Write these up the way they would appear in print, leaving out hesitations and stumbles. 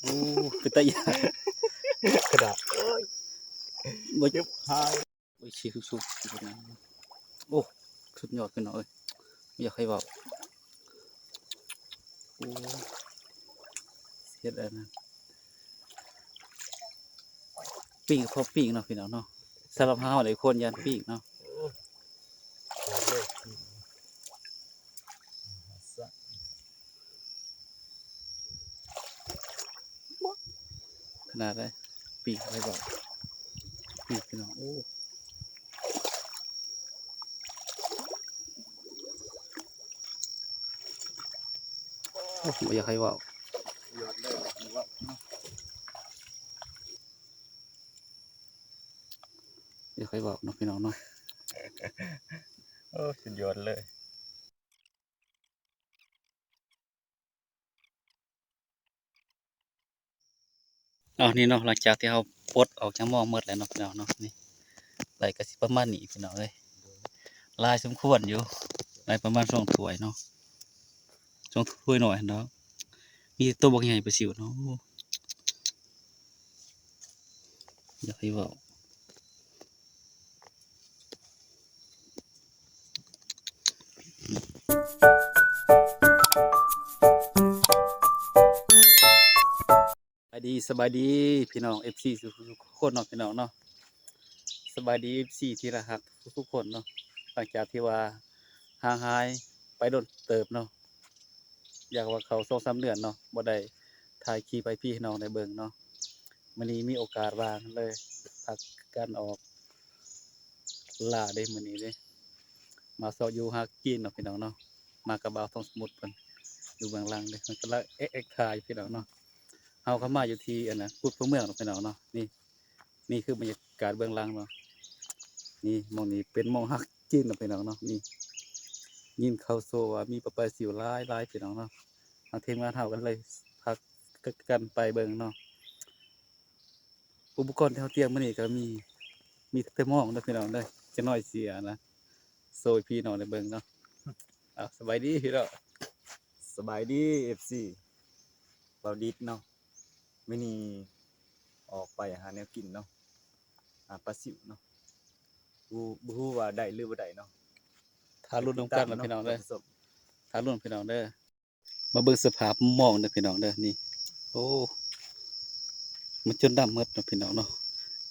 โอ้เป็นตะยาก ระดาษบ่ เจ็บหาย โอ้ยชีสุกๆคนนั้นโอ้สุดยอดพี่น้องเอ้ยไม่อยากให้เว้าโอ้เฮ็ดอันนั้นปิ้งพอปิ้งเนาะพี่น้องเนาะสำหรับเฮาหลายคนยันปิ้งเนาะ เลยสะ ขนาดได้ปิ้งอะไรบอกปิ้งพี่น้องโอ้โอ้ไม่อยากให้เว้าย อดเลยว่า อยากให้เว้าเนาะพี่น้องเนาะ โอ้สุดยอดเลย เอานี่เนาะหลังจากที่เราปลดออกจากหม้อหมดแล้วเนาะพี่น้องเนาะนี่ไหลก็สิประมาณนี้พี่น้องเอ้ยหลายสมควรอยู่ไหลประมาณ2ถ้วยเนาะ2ถ้วยหน่อยเนาะมีตัวบักใหญ่ไปสิวเนาะโอ้อยากให้เว้าสบายดีพี่น้อง FC ทุกคนเนาะพี่น้องเนาะสบายดี FC ที่รักทุกคนเนาะหลังจากที่ว่าห่างหายไปโดนเติบเนาะอยากว่าเขา2-3 เดือนเนาะบ่ได้ถ่ายคลิปให้พี่น้องได้เบิ่งเนาะมื้อนี้มีโอกาสว่างเลยพักกันออกล่าได้มื้อนี้เด้มาเซาะอยู่หากินเนาะพี่น้องเนาะมากับบ่าวทองสมุทรเพิ่นอยู่เบื้องหลังเด้มันกำลังเอ๊ะถ่ายพี่น้องเนาะเฮาเข้ามาอยู่ที่อันน่ะพุทธเมืองเนาะพี่น้องเนาะนี่คือบรรยากาศเบื้องหลังเนาะนี่หม้องนี้เป็นหม้องฮักกินเนาะพี่น้องเนาะนี่ยินข่าวโซว่ามีปลาปลาซิวหลายๆพี่น้องเนาะทางทีมงานเฮากันเลยพักกันไปเบิ่งเนาะอุปกรณ์ที่เฮาเตรียมมื้อนี้ก็มีแต่หม้องเด้อพี่น้องเด้อจะน้อยเสียนะโซยพี่น้องได้เบิ่งเนาะอ้าวสบายดีพี่น้อง สบายดีเอฟซีเบาดิดเนาะไม่นี่ออกไปหาแนวกินเนาะหาปลาสิวเนาะบ่ฮู้ว่าได้หรือบ่ได้เนาะ ถ้ารุ่นน้ำกันเนาะพี่น้องเด้อ ท่าผู้ชม ถ้ารุ่นพี่น้องเด้อมาเบิ่งสภาพหม้องเด้อพี่น้องเด้อนี่โอ้มันจนดำหมดเนาะพี่น้องเนาะ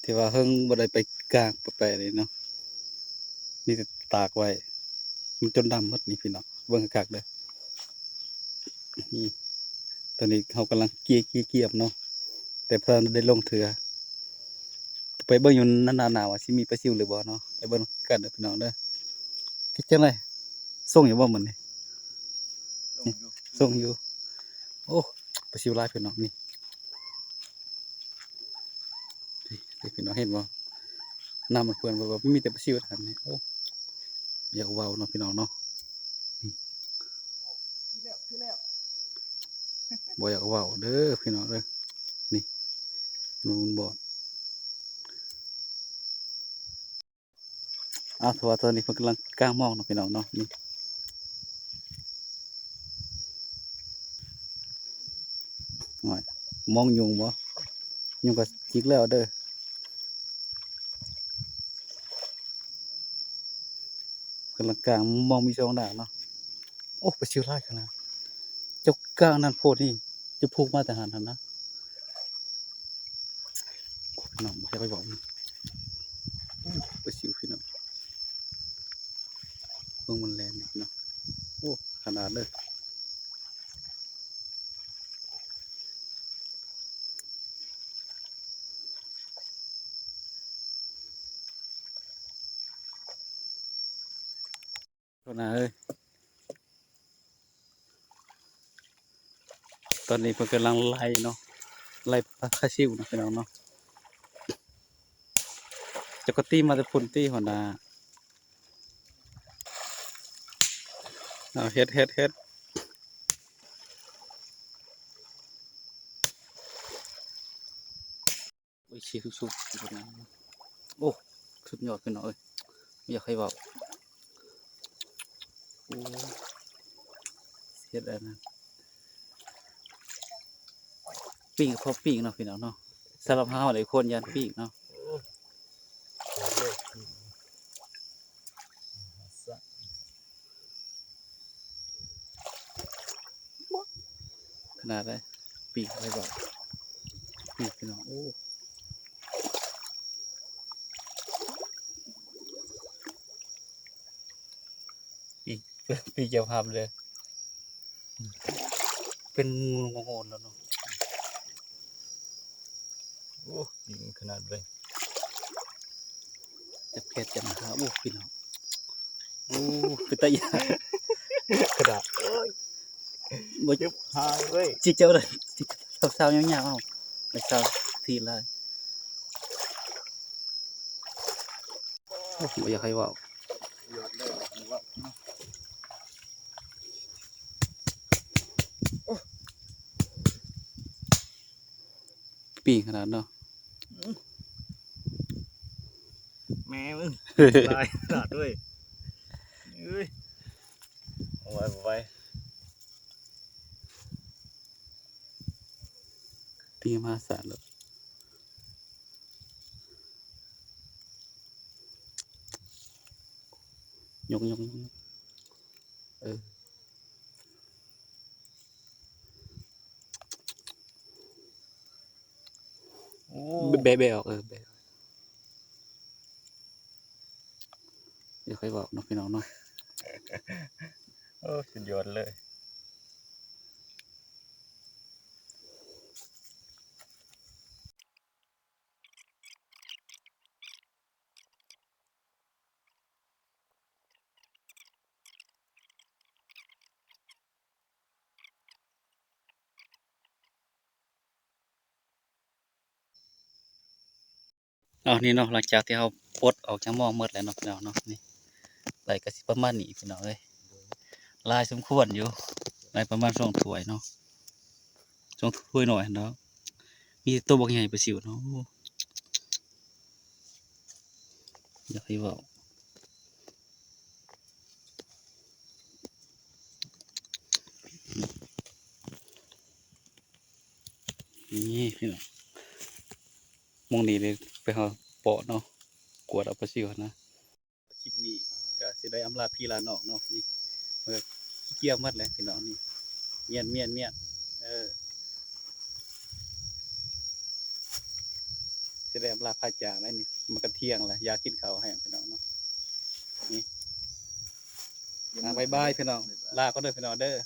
ที่ว่าเฮิงบ่ได้ไปกลางไปเลยเนาะมีแต่ตากไว้มันจนดำหมดนี่พี่น้องเบิ่งคักๆเด้อนี่ตอนนี้เขากำลังเกลี่ยเนาะแต่เพิ่นได้ลงเถือไปเบิ่งอยู่นานๆว่าสิมีปลาซิวหรือบ่เนาะไปเบิ่งกันเด้อพี่น้องเด้อคิดจังได๋ส่งอยู่บ่มื้อนี้ ส่งอยู่โอ้ปลาซิวหลายพี่น้องนี่พี่น้องเห็นบ่น้ำมันเพิ่นว่ามีแต่ปลาซิวเท่านั้นนี่โอ้อยากเว้าเนาะพี่น้องเนาะบ่อยากเว้าเด้อพี่น้องเด้อนี่นูนบ่เพราะว่าตอนนี้เพิ่นกำลังกางหม้องเนาะพี่น้องเนาะนี่หน่อยมองยุงบ่ยุงก็จิกแล้วเด้อกำลังกางมองมี2ด้านเนาะโอ้ปลาซิวหลายขนาดเจ้ากางนั่นโพดนี่จะพูกมาแต่หันหั่นนะโอ้พี่น้องบ่อยากไปบอกมันปลาซิวพี่น้องเบิ่งมันแล่นนี่พี่น้องโอ้ขนาดเลยตัวน่ะเอ้ยตอนนี้เพิ่นกำลังไล่เนาะไล่ปลาคาซิวเนาะพี่น้องเนาะจะก็ตีมาแต่พุ่นตีหัวหน้าเอาเฮ็ดโอ้ยชีสุกๆตัวนั้นโอ้สุดยอดพี่น้องเอ้ยไม่อยากให้เว้าโอ้เฮ็ดอันนั้น ปิ้งพอปิ้งเนาะพี่น้องเนาะสำหรับเฮาหลายคนยันปิ้งเนาะ ขนาดได้ปีกอะไรบอกปีกพี่น้องโอ้ปีกปีกเจ้าภาพเลย เป็นงูงงๆแล้วเนาะ โอ้ยิงขนาดเลย จะเผ็ดจะมาหาโอ้พี่น้องโอ้เป็นตาหยา กระดาษ บ่ ยึบหายเว้ย จิเจ้าเลยจิเศร้าๆยาวๆเอาไปเศร้าทีเลยโอ้บ่อยากให้เว่า หยอดเลยว่า ปีกขนาดเนาะ แม่มึงลายขนาดด้วยเอ้ยเอาไว้ ปีกมหาศาลเลยยกเออ โอ้ แบะออกแบะเดี๋ยวค่อยบอกเนาะพี่น้องเนาะ โอ้สุดยอดเลยนี่เนาะหลังจากที่เราปลดออกจากหม้อหมดแล้วเนาะพี่น้องเนาะนี่ไหลก็สิประมาณนี้พี่น้องเอ้ยหลายสมควรอยู่ไหลประมาณ2ถ้วยเนาะ2ถ้วยหน่อยเนาะมีตัวบักใหญ่ปลาซิวเนาะอยากให้เว้านี่พี่น้องมองนี่เลยไปหาเปาะเนาะกวดเอาปลาซิวนะคลิปนี้ก็สิได้อำลาพี่ลาน้องเนาะนี่เมื่อเกี่ยวหมดแล้วพี่น้องนี่เมียนสิได้อำลาพาจากแล้วนี่มันก็เที่ยงแล้วอยากกินข้าวให้พี่น้องเนาะนี่บ๊ายบายพี่น้องลาก็เด้อพี่น้องเด้อ